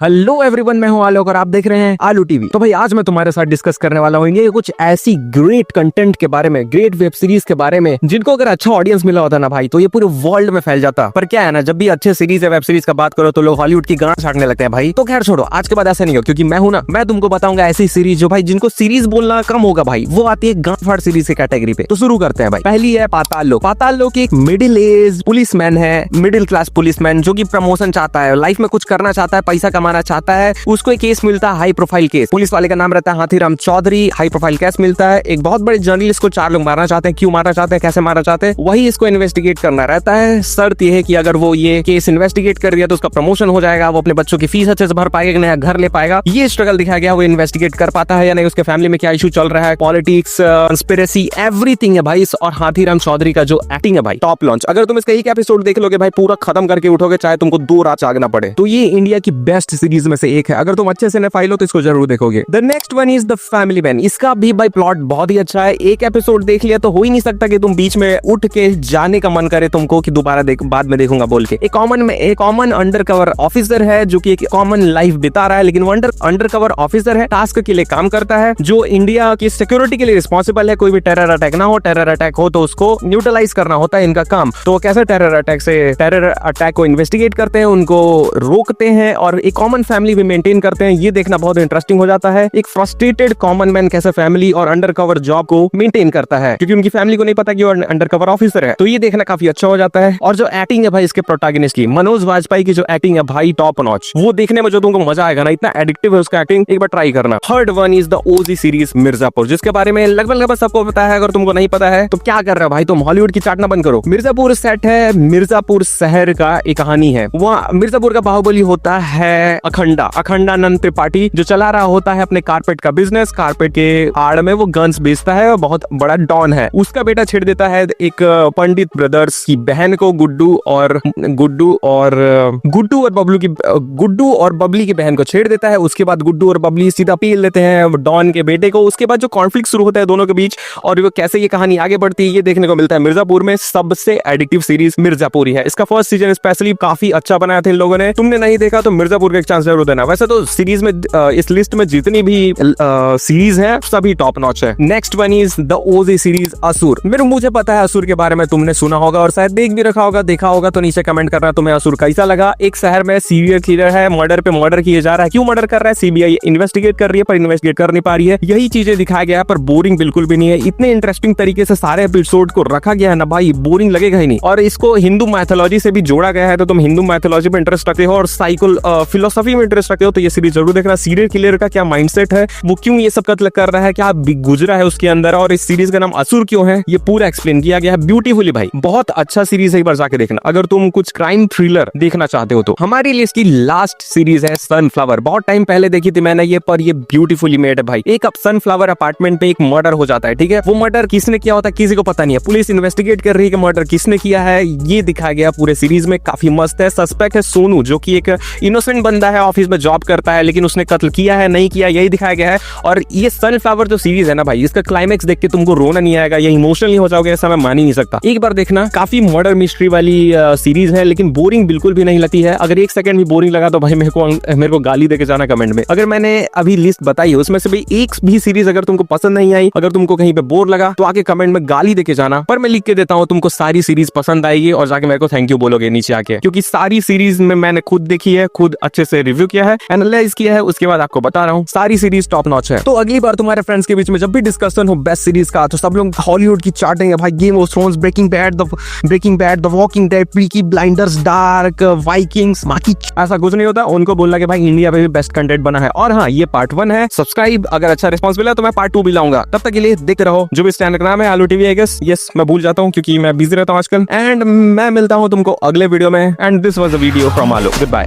Hello everyone, मैं हूं आलोक और आप देख रहे हैं आलू टीवी। तो भाई आज मैं तुम्हारे साथ डिस्कस करने वाला हूं ये कुछ ऐसी ग्रेट कंटेंट के बारे में, ग्रेट वेब सीरीज के बारे में जिनको अगर अच्छा ऑडियंस मिला होता ना भाई तो ये पूरे वर्ल्ड में फैल जाता। पर क्या है ना, जब भी अच्छे सीरीज या वेब सीरीज का बात करो तो लोग हॉलीवुड की गांड छाटने लगते हैं भाई। तो खैर छोड़ो, आज के बाद ऐसा नहीं हो, क्योंकि मैं हूं ना, मैं तुमको बताऊंगा ऐसी सीरीज जो भाई जिनको सीरीज बोलना कम होगा भाई, वो आती है गांड फाड़ सीरीज की कैटेगरी पे। तो शुरू करते हैं भाई। पहली है पाताल लोक। पाताल लोक एक मिडिल एज पुलिसमैन है, मिडिल क्लास पुलिसमैन जो कि प्रमोशन चाहता है, लाइफ में कुछ करना चाहता है, पैसा कमाना चाहता है। उसको एक केस मिलता है, हाई प्रोफाइल केस। पुलिस वाले का नाम रहता है Hathiram Chaudhary. High profile case मिलता है, एक बहुत बड़े जर्नलिस्ट को 4 लोग मारना चाहते हैं। क्यों मारना चाहते हैं, कैसे मारना चाहते हैं, वही इसको इन्वेस्टिगेट करना रहता है। शर्त यह है कि अगर वो ये केस इन्वेस्टिगेट कर दिया तो उसका प्रमोशन हो जाएगा, वो अपने बच्चों की फीस अच्छे से भर पाएगा, नया घर ले पाएगा। ये स्ट्रगल दिखाया गया, वो इन्वेस्टिगेट कर पाता है या नहीं, उसके फैमिली में क्या इशू चल रहा है, पॉलिटिक्स, कंस्पिरेसी, एवरीथिंग है भाई। और हाथीराम चौधरी का जो एक्टिंग है भाई, टॉप लॉन्च। अगर तुम इसका एक एपिसोड देख लोगे भाई, पूरा खत्म करके उठोगे, चाहे तुमको 2 रात जागना पड़े। तो ये इंडिया की बेस्ट सीरीज में से एक है। अगर तुम अच्छे से फाइल हो तो इसको जरूर देखोगे। The next one is the family man. इसका भी भाई प्लॉट बहुत ही अच्छा है। एक एपिसोड देख लिया तो हो ही नहीं सकता कि तुम बीच में उठ के जाने का मन करे तुमको कि दोबारा बाद में देखूंगा बोल के। एक कॉमन अंडरकवर ऑफिसर है जो कि एक कॉमन लाइफ बिता रहा है, लेकिन वो अंडरकवर ऑफिसर है, टास्क के लिए काम करता है, जो इंडिया की सिक्योरिटी के लिए रिस्पॉन्सिबल है। कोई भी टेरर अटैक ना हो, टेरर अटैक हो तो उसको न्यूट्रलाइज करना होता है इनका काम। तो कैसे टेरर अटैक को इन्वेस्टिगेट करते हैं, उनको रोकते हैं और एक कॉमन फैमिली भी मेंटेन करते हैं। ये देखना बहुत इंटरेस्टिंग हो जाता है। एक फ्रस्ट्रेटेड कॉमन मैन कैसे फैमिली और अंडरकवर जॉब को मेंटेन करता है, क्योंकि उनकी फैमिली को नहीं पता कि वो अंडरकवर ऑफिसर है। तो ये देखना काफी अच्छा हो जाता है। और जो एक्टिंग है भाई इसके प्रोटैगनिस्ट की, मनोज वाजपेयी की जो एक्टिंग है भाई, टॉप नॉच। वो देखने में जो तुमको मजा आएगा ना, इतना एडिक्टिव है उसका एक्टिंग, एक बार ट्राई करना। Third one is the OG series Mirzapur, जिसके बारे में लगभग सबको पता है। अगर तुमको नहीं पता है तो क्या कर रहा है भाई, तुम हॉलीवुड की चाटना बंद करो। मिर्जापुर सेट है, मिर्जापुर शहर का एक कहानी है। वहाँ मिर्जापुर का बाहुबली होता है अखंडानंद त्रिपाठी, जो चला रहा होता है अपने कारपेट का बिजनेस। कारपेट के आड़ में वो गन्स बेचता है और बहुत बड़ा डॉन है। उसका बेटा छेड़ देता है एक पंडित ब्रदर्स की बहन को, गुड्डू और बबली की बहन को छेड़ देता है। उसके बाद गुड्डू और बबली सीधा पील लेते हैं डॉन के बेटे को। उसके बाद जो कॉन्फ्लिक्ट शुरू होता है दोनों के बीच और वो कैसे ये कहानी आगे बढ़ती है, ये देखने को मिलता है मिर्जापुर में। सबसे एडिक्टिव सीरीज मिर्जापुर ही है। इसका फर्स्ट सीजन स्पेशली काफी अच्छा बनाया था इन लोगों ने। तुमने नहीं देखा तो मिर्जापुर का एक चांस जरूर देना। वैसे तो सीरीज में इस लिस्ट में जितनी भी सीरीज है सभी टॉप नॉच है। Next one is the OG series असुर। मुझे पता है असुर के बारे में तुमने सुना होगा और शायद देख भी रखा होगा। देखा होगा तो नीचे कमेंट करना तुम्हें असुर कैसा लगा। एक शहर में सीरियल किलर है, मर्डर पे मर्डर किया जा रहा है। क्यों मर्डर कर रहा है, सीबीआई इन्वेस्टिगेट कर रही है पर इन्वेस्टिगेट कर नहीं पा रही है। यही चीजें दिखाया गया है, पर बोरिंग बिल्कुल भी नहीं है। इतने इंटरेस्टिंग तरीके से सारे एपिसोड को रखा गया है ना भाई, बोरिंग लगेगा ही नहीं। और इसको हिंदू मैथोलॉजी से भी जोड़ा गया है, तो तुम हिंदू मैथोलॉजी में इंटरेस्ट रखते हो और फिलोसफी में इंटरेस्ट रखते हो तो ये सीरीज जरूर देखना। सीरियल किलर का क्या माइंडसेट है, वो क्यों ये सब कत्ल कर रहा है, क्या गुजरा है उसके अंदर, और इस सीरीज का नाम असुर क्यों है, ये पूरा एक्सप्लेन किया गया है ब्यूटीफुली भाई। बहुत अच्छा सीरीज है, एक बार जाके देखना अगर तुम कुछ क्राइम थ्रिलर देखना चाहते हो तो। हमारी लिस्ट की लास्ट सीरीज है सनफ्लावर। बहुत टाइम पहले देखी थी मैंने ये, पर ये ब्यूटीफुली मेड है भाई। एक सनफ्लावर अपार्टमेंट पे एक मर्डर हो जाता है, ठीक है। वो मर्डर किसने किया होता है किसी को पता नहीं है। पुलिस इन्वेस्टिगेट कर रही है कि मर्डर किसने किया है। ये दिखाया गया पूरे सीरीज में, काफी मस्त है। सस्पेक्ट है सोनू, जो कि एक इनोसेंट बंदा है, ऑफिस में जॉब करता है, लेकिन उसने कत्ल किया है नहीं किया, यही दिखाया गया है। और ये सनफ्लावर जो सीरीज है ना भाई, इसका क्लाइमेक्स देख के तुमको रोना नहीं आएगा या इमोशनल हो जाओगे, ऐसा मैं मान ही नहीं सकता। एक बार देखना, काफी मर्डर मिस्ट्री वाली सीरीज है, लेकिन बोरिंग बिल्कुल भी नहीं लगती है। अगर 1 सेकंड भी बोरिंग लगा तो भाई मेरे को गाली देके जाना कमेंट में। अगर मैंने अभी लिस्ट बताई है उसमें से भी एक भी सीरीज अगर तुमको पसंद नहीं आई, अगर तुमको कहीं पे बोर लगा तो आके कमेंट में गाली देके जाना। पर मैं लिख के देता हूँ तुमको सारी सीरीज पसंद आएगी और जाके मेरे को थैंक यू बोलोगे नीचे आके, क्योंकि सारी सीरीज में मैंने खुद देखी है, खुद अच्छे से रिव्यू किया है, एनालाइज किया है, उसके बाद आपको बता रहा हूँ सारी सीरीज टॉप नॉच है। तो अगली बार तुम्हारे फ्रेंड्स के बीच में जब भी डिस्कशन हो बेस्ट सीरीज का, तो सब लोग हॉलीवुड की चार्टिंग है भाई, Game of Thrones, Breaking Bad, The Walking Dead, Peaky Blinders, Dark, Vikings, बाकी ऐसा कुछ नहीं होता। उनको बोलना कि भाई इंडिया पे भी बेस्ट कंटेंट बना है। और हाँ, ये पार्ट 1 है। सब्सक्राइब, अगर अच्छा रिस्पॉन्स मिला तो मैं पार्ट 2 भी लाऊंगा। तब तक के लिए देखते रहो। जो भी चैनल का नाम है आलू टीवी, आई गेस। यस, मैं भूल जाता हूँ क्योंकि मैं बिजी रहता हूँ आजकल। एंड मैं मिलता हूँ तुमको अगले वीडियो में। And this was a video from aloo. Good bye.